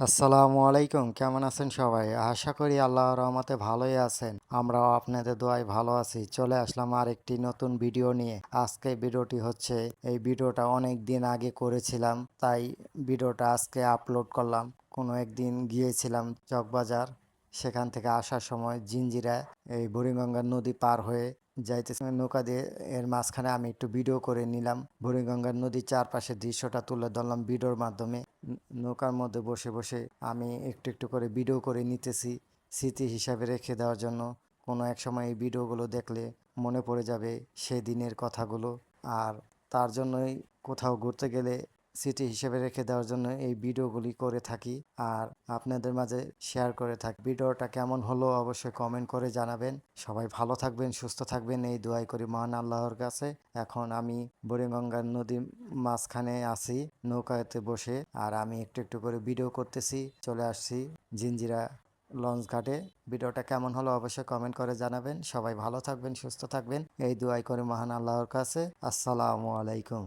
আসসালামু আলাইকুম, কেমন আছেন সবাই? আশা করি আল্লাহর রহমতে ভালোই আছেন। আমরাও আপনাদের দোয়ায় ভালো আছি। চলে আসলাম আরেকটি নতুন ভিডিও নিয়ে। আজকে ভিডিওটি হচ্ছে, এই ভিডিওটা অনেক দিন আগে করেছিলাম, তাই ভিডিওটা আজকে আপলোড করলাম। কোনো একদিন গিয়েছিলাম চকবাজার, সেখান থেকে আসার সময় জিঞ্জিরা এই বুড়িগঙ্গা নদী পার হয়ে যাইতেছে নৌকা দিয়ে, এর মাঝখানে আমি একটু ভিডিও করে নিলাম। বুড়িগঙ্গার নদীর চারপাশের দৃশ্যটা তুলে ধরলাম ভিডিওর মাধ্যমে। নৌকার মধ্যে বসে বসে আমি একটু একটু করে ভিডিও করে নিতেছি, স্মৃতি হিসাবে রেখে দেওয়ার জন্য। কোনো এক সময় এই ভিডিওগুলো দেখলে মনে পড়ে যাবে সেই দিনের কথাগুলো। আর তার জন্যই কোথাও ঘুরতে গেলে স্মৃতি হিসেবে রেখে দেওয়ার জন্য এই ভিডিওগুলি করে থাকি আর আপনাদের মাঝে শেয়ার করে থাকি। ভিডিওটা কেমন হলো অবশ্যই কমেন্ট করে জানাবেন। সবাই ভালো থাকবেন, সুস্থ থাকবেন, এই দোয়াই করি মহান আল্লাহর কাছে। এখন আমি বুড়িগঙ্গার নদীর মাঝখানে আছি নৌকাতে বসে, আর আমি একটু একটু করে ভিডিও করতেছি। চলে আসছি জিঞ্জিরা লঞ্চ ঘাটে। ভিডিওটা কেমন হলো অবশ্যই কমেন্ট করে জানাবেন। সবাই ভালো থাকবেন, সুস্থ থাকবেন, এই দোয়াই করি মহান আল্লাহর কাছে। আসসালামু আলাইকুম।